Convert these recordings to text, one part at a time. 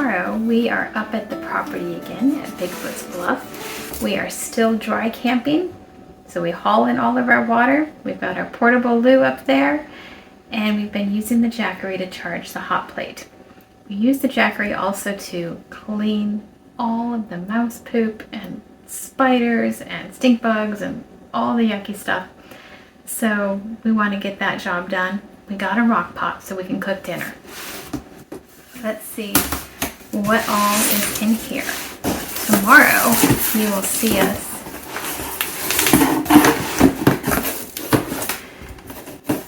tomorrow we are up at the property again at Bigfoot's Bluff. We are still dry camping, so we haul in all of our water. We've got our portable loo up there, and we've been using the Jackery to charge the hot plate. We use the Jackery also to clean all of the mouse poop and spiders and stink bugs and all the yucky stuff. So we want to get that job done. We got a rock pot so we can cook dinner. Let's see what all is in here. Tomorrow you will see us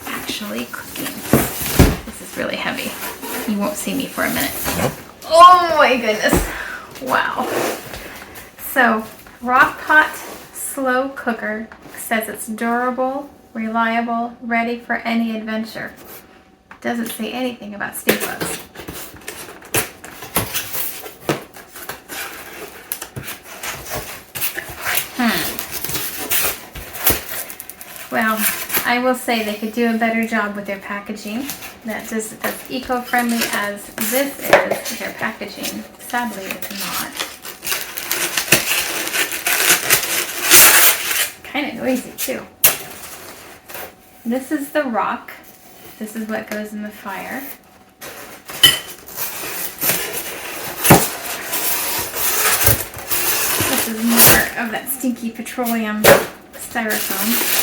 actually cooking. This is really heavy. You won't see me for a minute. Nope. Oh my goodness. Wow. So, rock pot slow cooker says it's durable, reliable, ready for any adventure. Doesn't say anything about stink bugs. Well, I will say they could do a better job with their packaging. That's just as eco-friendly as this is. Their packaging, sadly, is not. Kind of noisy too. This is the rock. This is what goes in the fire. This is more of that stinky petroleum styrofoam.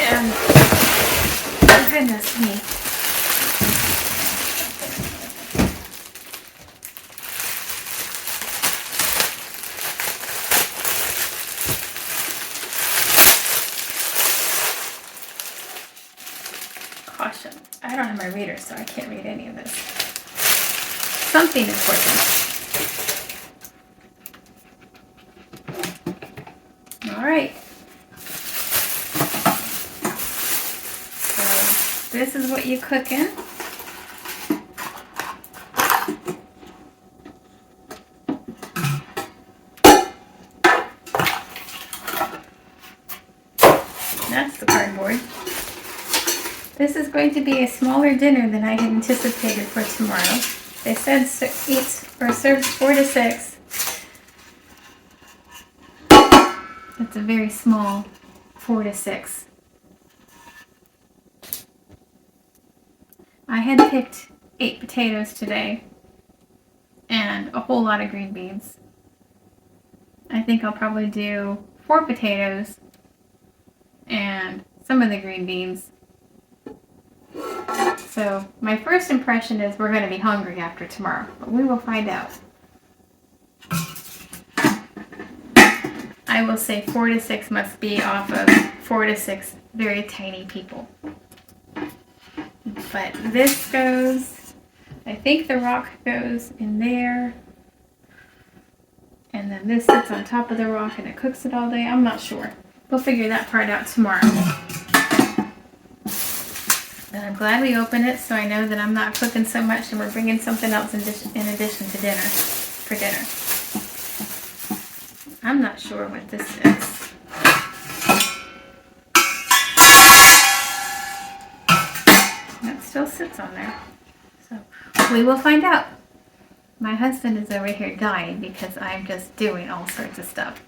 And oh goodness me. Caution. I don't have my reader, so I can't read any of this. Something important. All right. So this is what you cook in. That's the cardboard. This is going to be a smaller dinner than I had anticipated for tomorrow. They said eats or serves 4 to 6. It's a very small 4 to 6. I had picked 8 potatoes today and a whole lot of green beans. I think I'll probably do 4 potatoes and some of the green beans. So my first impression is we're going to be hungry after tomorrow, but we will find out. I will say 4 to 6 must be off of 4 to 6 very tiny people. But this goes, I think the rock goes in there. And then this sits on top of the rock and it cooks it all day. I'm not sure. We'll figure that part out tomorrow. And I'm glad we opened it so I know that I'm not cooking so much and we're bringing something else in addition to dinner, for dinner. I'm not sure what this is. That still sits on there. So we will find out. My husband is over here dying because I'm just doing all sorts of stuff.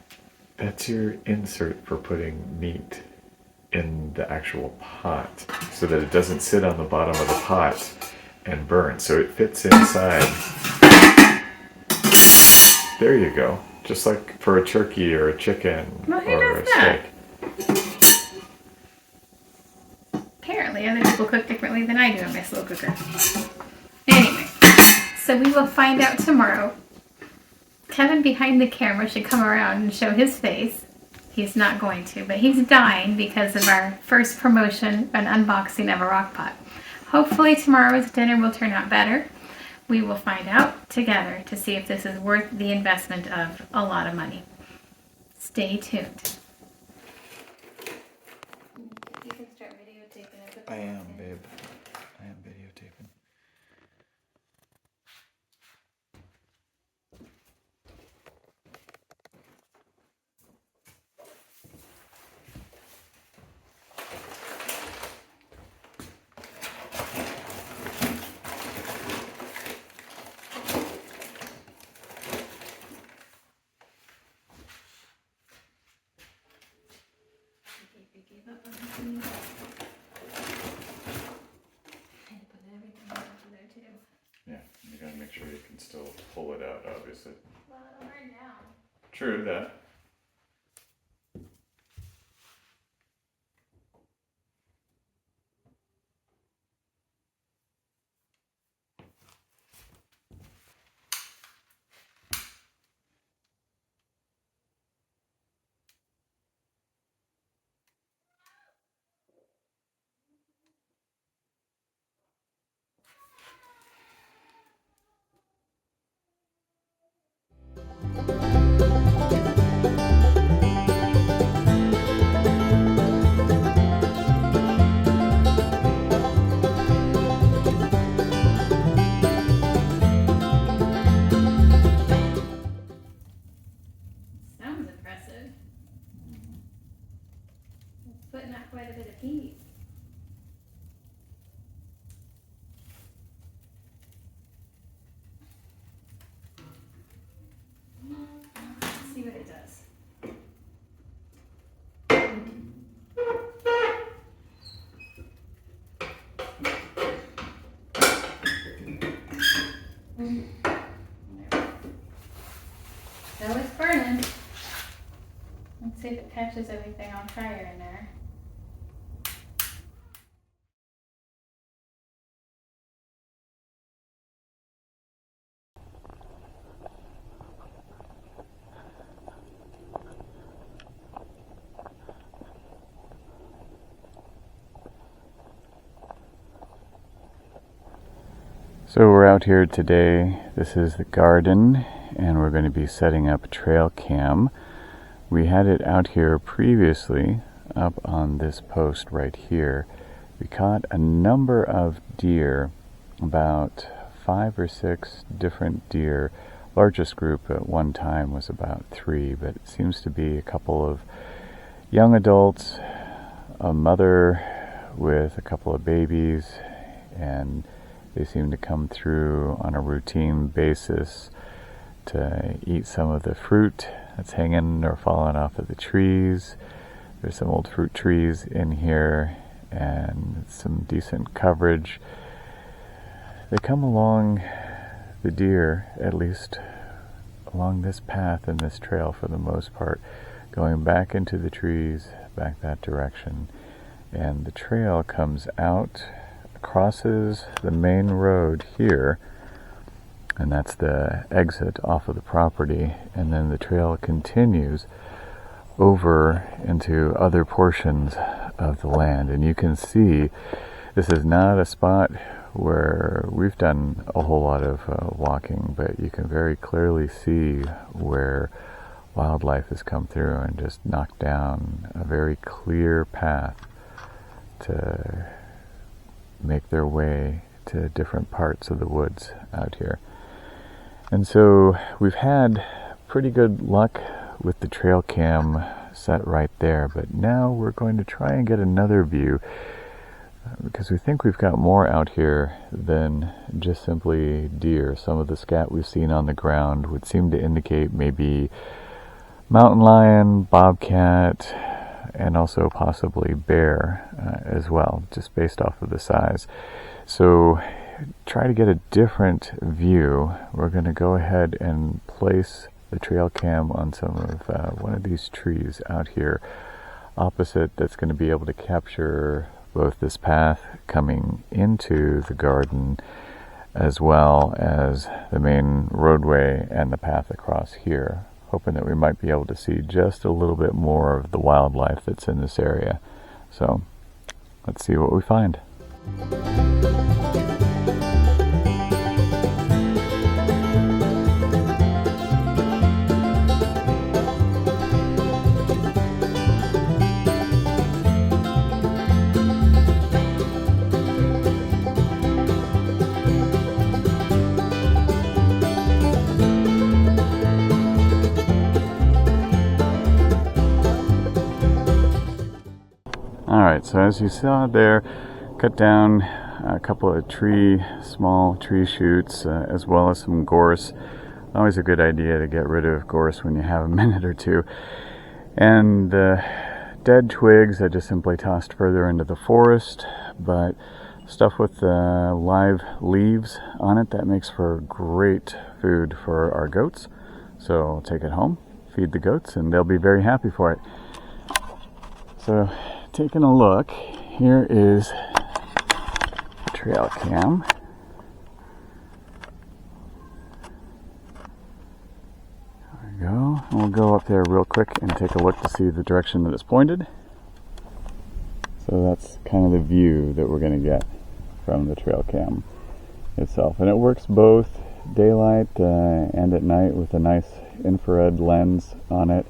That's your insert for putting meat in the actual pot so that it doesn't sit on the bottom of the pot and burn. So it fits inside. There you go. Just like for a turkey or a chicken or a steak. Apparently other people cook differently than I do in my slow cooker. Anyway, so we will find out tomorrow. Kevin behind the camera should come around and show his face. He's not going to, but he's dying because of our first promotion, an unboxing of a rock pot. Hopefully tomorrow's dinner will turn out better. We will find out together to see if this is worth the investment of a lot of money. Stay tuned. You can start videotaping. I am, babe. I am videotaping. True that. Sounds impressive. It's putting out quite a bit of heat. Let's see what it does. So it's burning. Let's see if it catches everything on fire in there. So we're out here today. This is the garden, and we're going to be setting up a trail cam. We had it out here previously, up on this post right here. We caught a number of deer, about 5 or 6 different deer. Largest group at one time was about 3, but it seems to be a couple of young adults, a mother with a couple of babies, and they seem to come through on a routine basis to eat some of the fruit that's hanging or falling off of the trees. There's some old fruit trees in here and some decent coverage. They come along, the deer, at least along this path and this trail for the most part, going back into the trees, back that direction. And the trail comes out, crosses the main road here, and that's the exit off of the property, and then the trail continues over into other portions of the land. And you can see this is not a spot where we've done a whole lot of walking, but you can very clearly see where wildlife has come through and just knocked down a very clear path to make their way to different parts of the woods out here. And so we've had pretty good luck with the trail cam set right there, but now we're going to try and get another view because we think we've got more out here than just simply deer. Some of the scat we've seen on the ground would seem to indicate maybe mountain lion, bobcat, and also possibly bear as well, just based off of the size. So try to get a different view. We're going to go ahead and place the trail cam on some of one of these trees out here opposite, that's going to be able to capture both this path coming into the garden as well as the main roadway and the path across here, hoping that we might be able to see just a little bit more of the wildlife that's in this area. So let's see what we find. Alright, so as you saw there, cut down a couple of small tree shoots, as well as some gorse. Always a good idea to get rid of gorse when you have a minute or two. And dead twigs I just simply tossed further into the forest, but stuff with live leaves on it, that makes for great food for our goats. So I'll take it home, feed the goats, and they'll be very happy for it. So, taking a look, here is the trail cam. There we go. And we'll go up there real quick and take a look to see the direction that it's pointed. So that's kind of the view that we're going to get from the trail cam itself. And it works both daylight and at night with a nice infrared lens on it.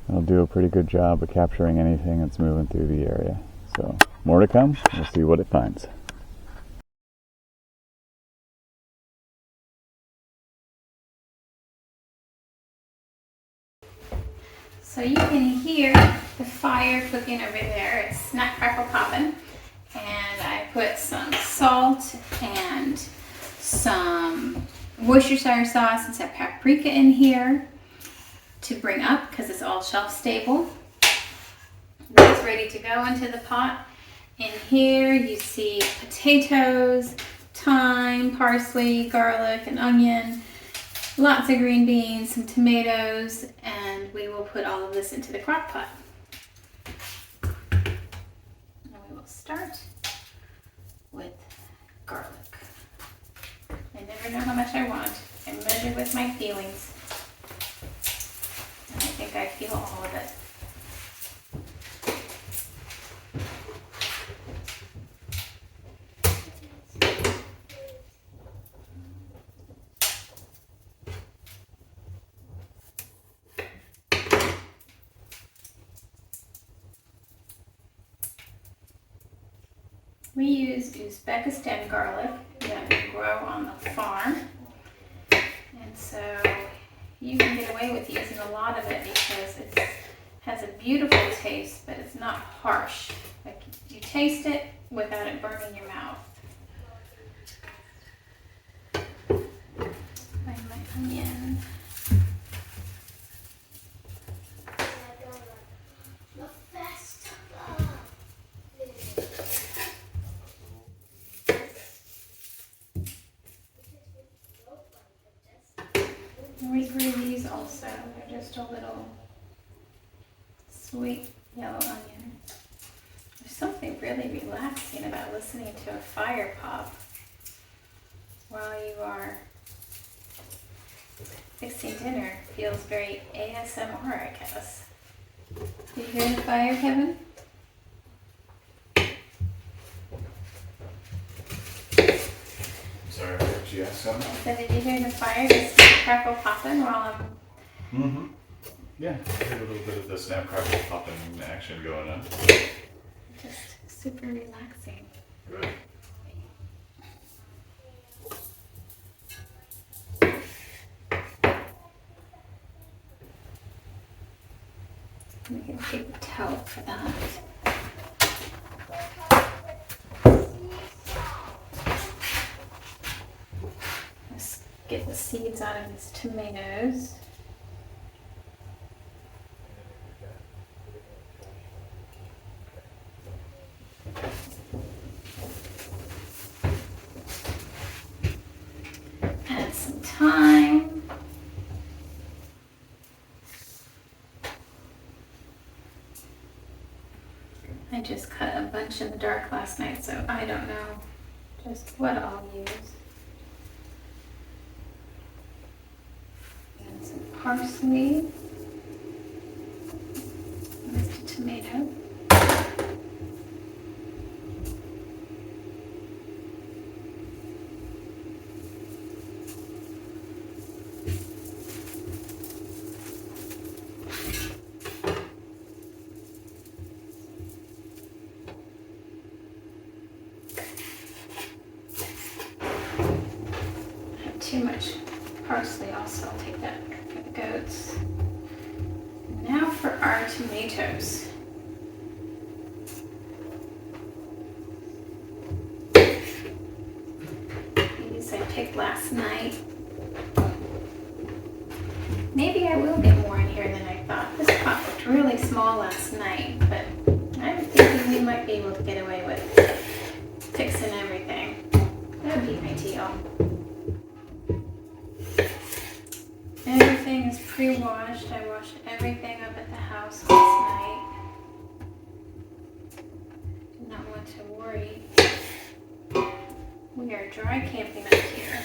It'll do a pretty good job of capturing anything that's moving through the area. So more to come. We'll see what it finds. So you can hear the fire cooking over there. It's snack crackle popping. And I put some salt and some Worcestershire sauce and some paprika in here to bring up because it's all shelf stable. That's ready to go into the pot. In here you see potatoes, thyme, parsley, garlic, and onion. Lots of green beans, some tomatoes, and we will put all of this into the crock pot. And we will start with garlic. I never know how much I want. I measure with my feelings. And I think I feel all of it. We use Uzbekistan garlic that we grow on the farm, and so you can get away with using a lot of it because it has a beautiful taste, but it's not harsh. Like, you taste it without it burning your mouth. Find my onion. We brew these also. They're just a little sweet yellow onion. There's something really relaxing about listening to a fire pop while you are fixing dinner. It feels very ASMR, I guess. Did you hear the fire, Kevin? Sorry, did you ask something? I said, did you hear the fire just crackle popping while I'm... Mm-hmm. Yeah, I heard a little bit of the snap crackle popping action going on. Just super relaxing. Good. Let me get a paper towel for that. Let's get the seeds out of these tomatoes. Add some thyme. I just cut a bunch in the dark last night, so I don't know just what I'll use. And some parsley. Just a tomato. Too much parsley also. I'll take that for the goats. Now for our tomatoes. These I picked last night. Maybe I will get more in here than I thought. This pot looked really small last night, but I'm thinking we might be able to get away with fixing everything. That would be ideal. Everything is pre-washed. I not want to worry. We are dry camping up here.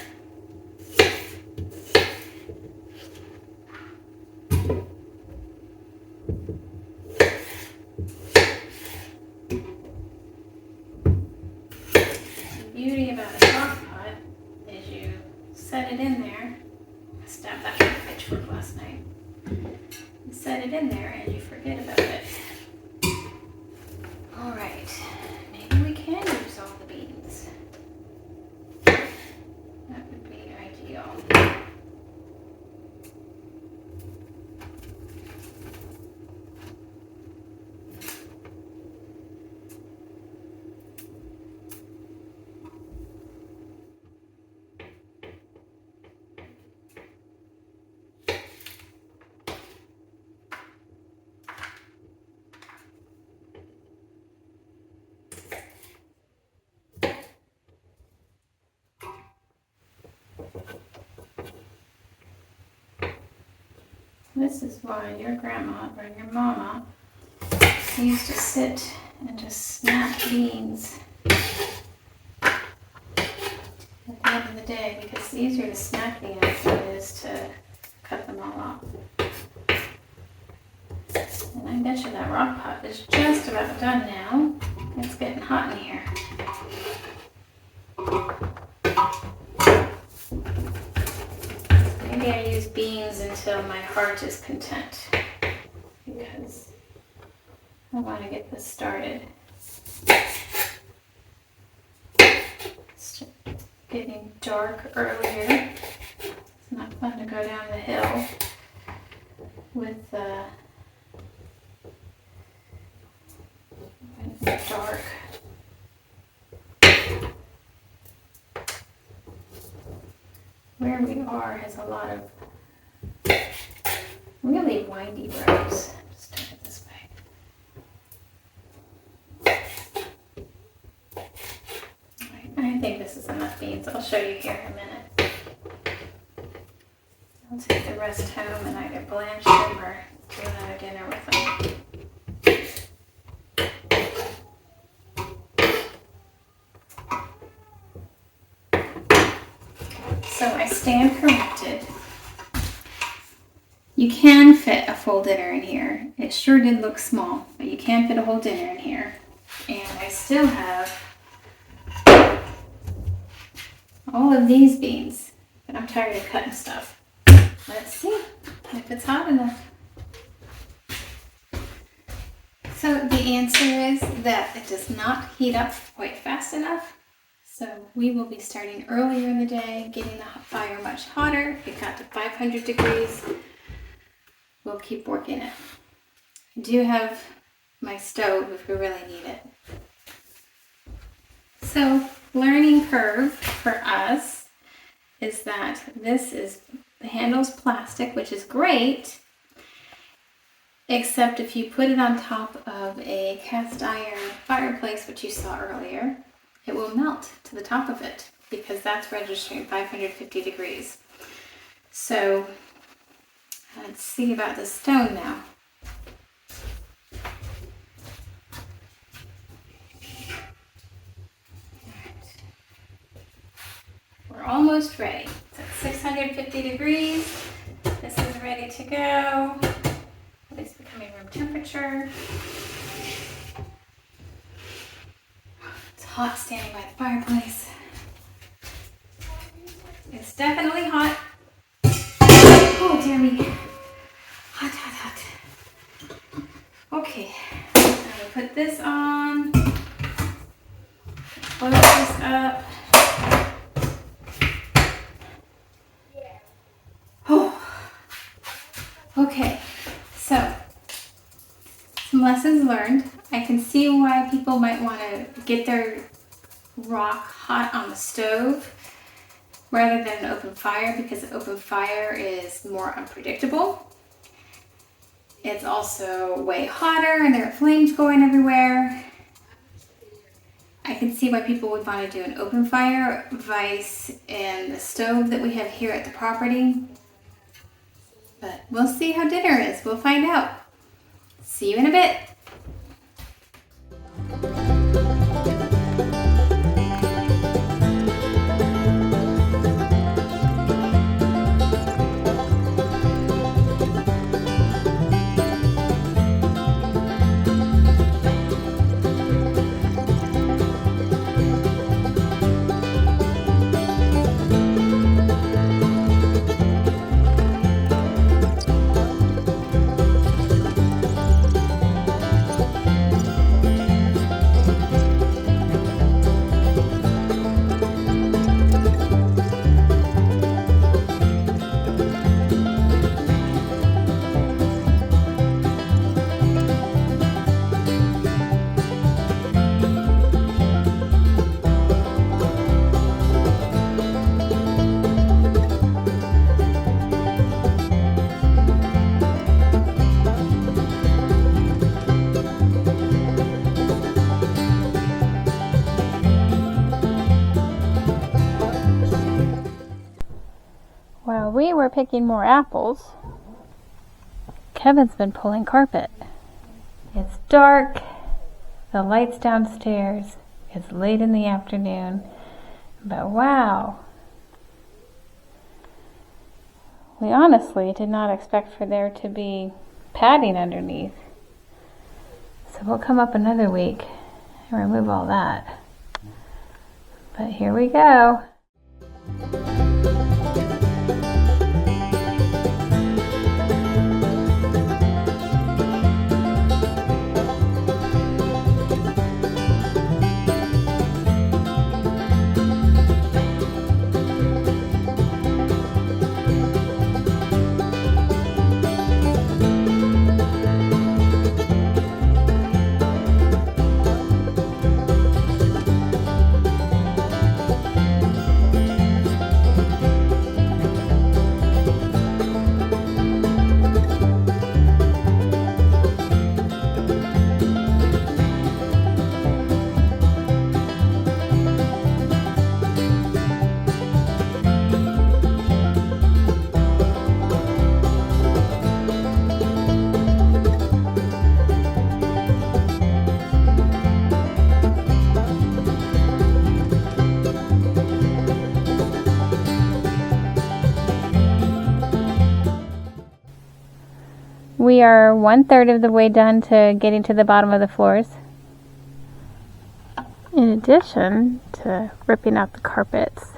The beauty about a crock pot is you set it in there. I stabbed that with a pitchfork last night. You set it in there and you forget about it. Alright, maybe we can use all the beans. That would be ideal. This is why your grandma or your mama used to sit and just snap beans at the end of the day, because it's easier to snap beans than it is to cut them all off. And I bet you that rock pot is just about done now. It's getting hot in here. Maybe I use beans until my heart is content, because I want to get this started. It's getting dark earlier. It's not fun to go down the hill with when it's dark. Where we are has a lot of really windy roads. Just turn it this way. Right, I think this is enough beans. I'll show you here in a minute. I'll take the rest home and either blanch them or do another dinner with them. So I stand corrected. You can fit a full dinner in here. It sure did look small, but you can fit a whole dinner in here. And I still have all of these beans, but I'm tired of cutting stuff. Let's see if it's hot enough. So the answer is that it does not heat up quite fast enough. So we will be starting earlier in the day, getting the fire much hotter. It got to 500 degrees. We'll keep working it. I do have my stove if we really need it. So learning curve for us is that the handle's plastic, which is great, except if you put it on top of a cast iron fireplace, which you saw earlier, it will melt to the top of it because that's registering 550 degrees. So let's see about the stone now. We're almost ready. It's at 650 degrees. This is ready to go. It's becoming room temperature. It's hot standing by the fireplace. It's definitely hot. Oh dear me. Hot, hot, hot. Okay, I'm gonna put this on. Close this up. Oh. Okay, so some lessons learned. I can see why people might want to get their rock hot on the stove rather than an open fire, because an open fire is more unpredictable. It's also way hotter and there are flames going everywhere. I can see why people would want to do an open fire vice in the stove that we have here at the property. But we'll see how dinner is. We'll find out. See you in a bit. picking more apples. Kevin's been pulling carpet. It's dark, the lights downstairs, it's late in the afternoon, but wow. We honestly did not expect for there to be padding underneath. So we'll come up another week and remove all that. But here we go. We are 1/3 of the way done to getting to the bottom of the floors. In addition to ripping out the carpets,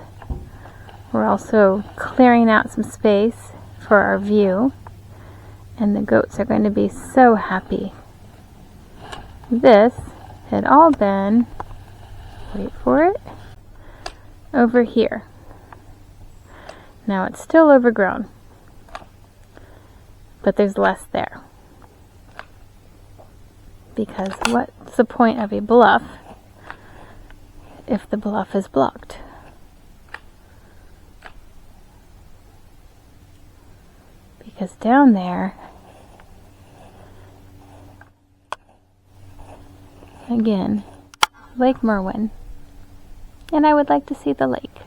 we're also clearing out some space for our view, and the goats are going to be so happy. This had all been, wait for it, over here. Now it's still overgrown, but there's less there. Because what's the point of a bluff if the bluff is blocked? Because down there, again, Lake Merwin, and I would like to see the lake.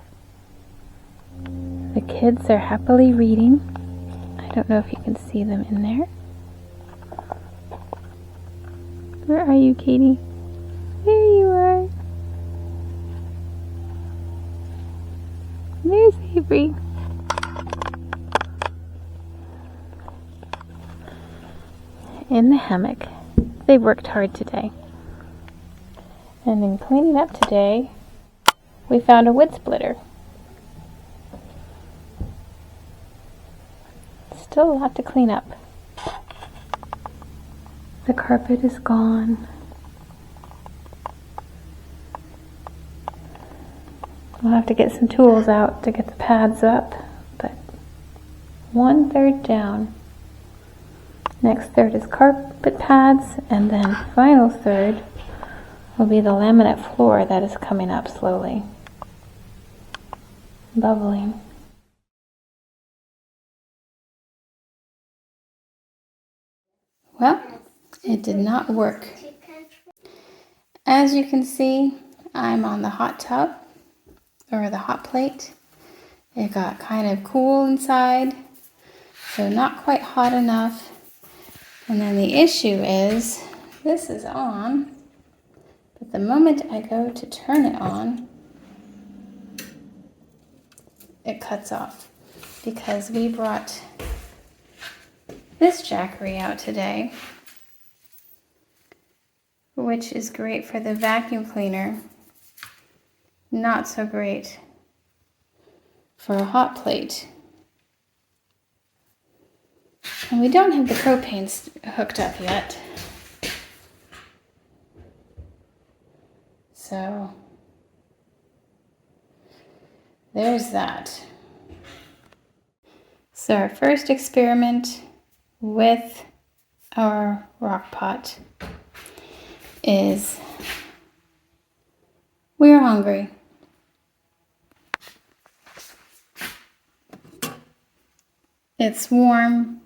The kids are happily reading. I don't know if you can see them in there. Where are you, Katie? There you are. There's Avery. In the hammock. They worked hard today. And in cleaning up today, we found a wood splitter. Still a lot to clean up. The carpet is gone. We'll have to get some tools out to get the pads up, but 1/3 down. Next third is carpet pads, and then final third will be the laminate floor that is coming up slowly. Bubbling. Well, it did not work. As you can see, I'm on the hot tub, or the hot plate. It got kind of cool inside, so not quite hot enough. And then the issue is, this is on, but the moment I go to turn it on, it cuts off, because we brought this jackery out today, which is great for the vacuum cleaner, not so great for a hot plate. And we don't have the propane hooked up yet. So there's that. So our first experiment with our rock pot is we're hungry. It's warm,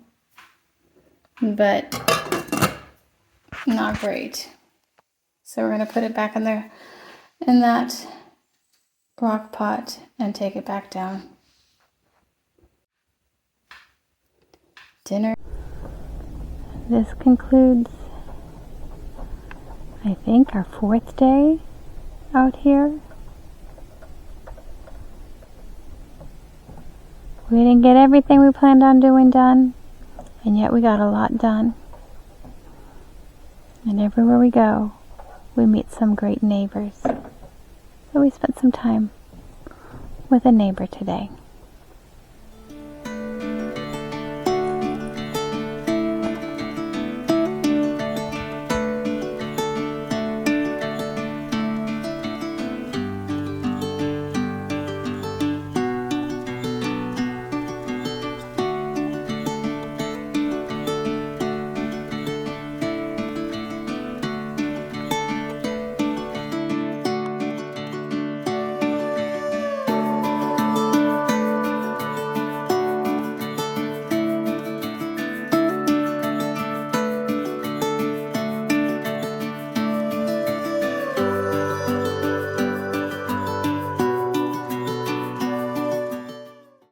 but not great. So we're going to put it back in there in that rock pot and take it back down. dinner. This concludes, I think, our 4th day out here. We didn't get everything we planned on doing done, and yet we got a lot done. And everywhere we go, we meet some great neighbors. So we spent some time with a neighbor today.